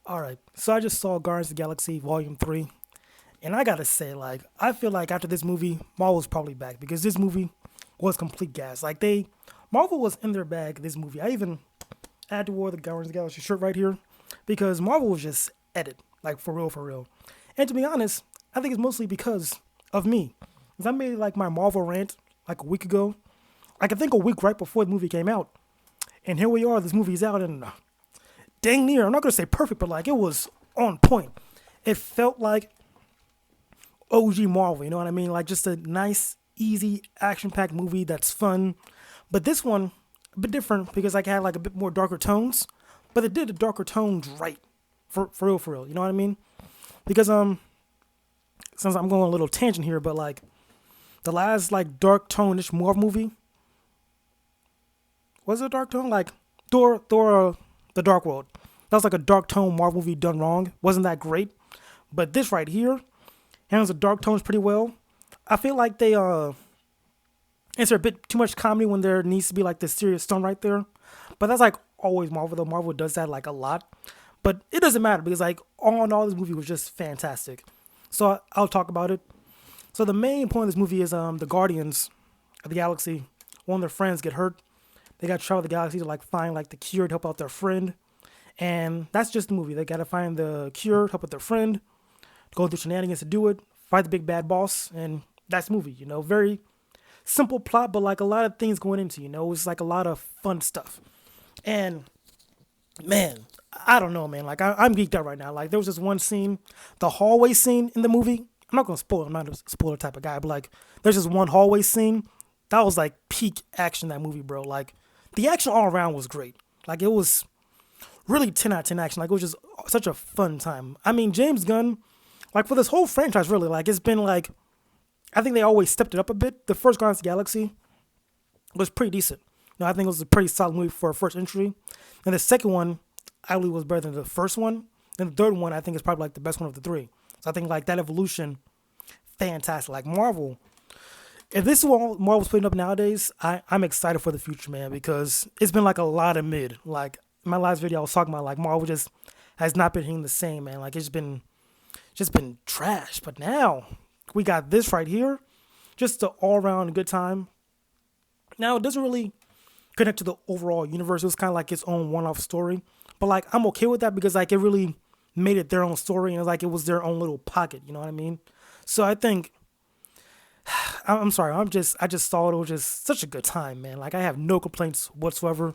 All right, so I just saw Guardians of the Galaxy Volume 3, and I gotta say, I feel like after this movie, Marvel's probably back because this movie was complete gas. Marvel was in their bag, this movie. I even had to wear the Guardians of the Galaxy shirt right here because Marvel was just at it, like for real, for real. And to be honest, I think it's mostly because of me. Because I made like my Marvel rant like a week ago. I think a week right before the movie came out. And here we are, this movie's out, and dang near, I'm not gonna say perfect, but like it was on point. It felt like OG Marvel, you know what I mean? Like just a nice, easy, action-packed movie that's fun. But this one, a bit different because like it had like a bit more darker tones, but it did the darker tones right, for real. You know what I mean? Because since I'm going a little tangent here, but like the last like dark tone-ish Marvel movie was it a dark tone? Like Thor, the Dark World. That was like a dark tone Marvel movie done wrong. Wasn't that great? But this right here handles the dark tones pretty well. I feel like they answer a bit too much comedy when there needs to be like this serious tone right there. But that's like always Marvel though. Marvel does that like a lot. But it doesn't matter because like all in all this movie was just fantastic. So I'll talk about it. So the main point of this movie is the Guardians of the Galaxy. One of their friends get hurt. They got to travel the galaxy to like find like the cure to help out their friend. And that's just the movie. They got to find the cure, help out their friend, go through shenanigans to do it, fight the big bad boss, and that's the movie. You know, very simple plot, but like a lot of things going into. You know, it's like a lot of fun stuff. And man, I don't know, man. Like I'm geeked out right now. Like there was this one scene, the hallway scene in the movie. I'm not gonna spoil. I'm not a spoiler type of guy, but like there's this one hallway scene that was like peak action. That movie, bro. Like the action all around was great. Like it was really 10 out of 10 action. Like it was just such a fun time. I mean, James Gunn, like for this whole franchise, really, like it's been like, I think they always stepped it up a bit. The first Guardians of the Galaxy was pretty decent. You know, I think it was a pretty solid movie for a first entry. And the second one, I believe, was better than the first one. And the third one, I think, is probably like the best one of the three. So I think like that evolution, fantastic. Like Marvel, if this is what Marvel's putting up nowadays, I'm excited for the future, man, because it's been like a lot of mid. Like in my last video, I was talking about like Marvel just has not been hitting the same, man. Like it's been trash. But now we got this right here, just an all around good time. Now it doesn't really connect to the overall universe. It was kind of like its own one off story. But like I'm okay with that because like it really made it their own story and like it was their own little pocket. You know what I mean? So I think I'm sorry. I just thought it was just such a good time, man. Like I have no complaints whatsoever.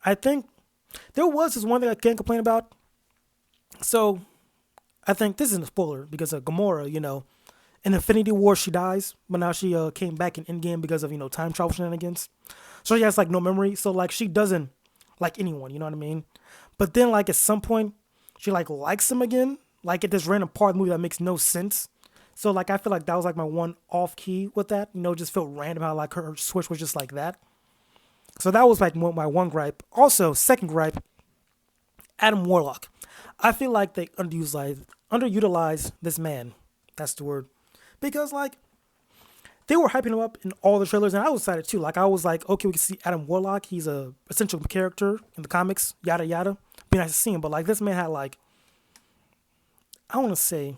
I think there was this one thing I can't complain about. So I think this isn't a spoiler because of Gamora. You know, in Infinity War she dies, but now she came back in Endgame because of time travel shenanigans. So she has like no memory. So like she doesn't like anyone. You know what I mean? But then like at some point she like likes him again. Like at this random part of the movie that makes no sense. So like I feel like that was like my one off key with that. You know, just felt random how like her switch was just like that. So that was like my one gripe. Also, second gripe, Adam Warlock. I feel like they underutilized this man. That's the word. Because like they were hyping him up in all the trailers, and I was excited too. Like I was like, okay, we can see Adam Warlock. He's a essential character in the comics. Yada yada. Be nice to see him, but like this man had like I want to say,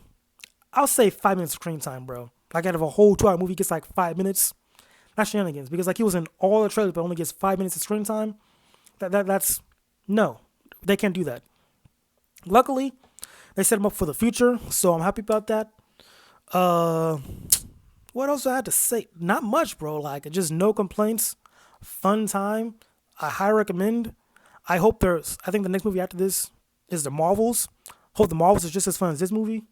I'll say 5 minutes of screen time, bro. Like out of a whole 2 hour movie, he gets like 5 minutes. Not shenanigans because like he was in all the trailers, but only gets 5 minutes of screen time. That's no, they can't do that. Luckily, they set him up for the future, so I'm happy about that. Uh, what else I had to say? Not much, bro. Like just no complaints. Fun time. I highly recommend. I hope there's. I think the next movie after this is the Marvels. Hope the Marvels is just as fun as this movie.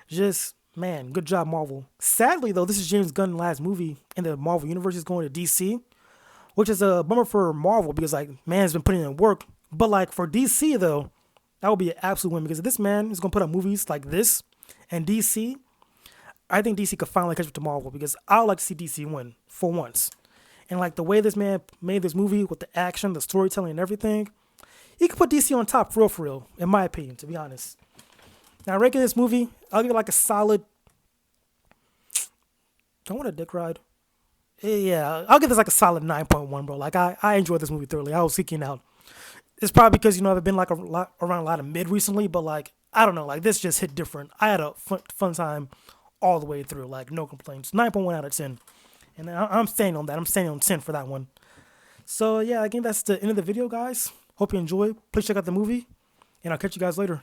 Just man, good job, Marvel. Sadly though, this is James Gunn's last movie in the Marvel universe. He's going to DC, which is a bummer for Marvel because like man's been putting in work. But like for DC though, that would be an absolute win because if this man is gonna put out movies like this and DC, I think DC could finally catch up to Marvel because I would like to see DC win for once. And like the way this man made this movie with the action, the storytelling, and everything, he could put DC on top for real, in my opinion, to be honest. Now, ranking this movie, I'll give it like a solid. I want a dick ride. Yeah, I'll give this like a solid 9.1, bro. Like I enjoyed this movie thoroughly. I was seeking out. It's probably because I've been like around a lot of mid recently, but like I don't know, like this just hit different. I had a fun time all the way through, like no complaints. 9.1 out of 10, and I'm staying on that. I'm staying on 10 for that one. So yeah, I think that's the end of the video, guys. Hope you enjoy. Please check out the movie, and I'll catch you guys later.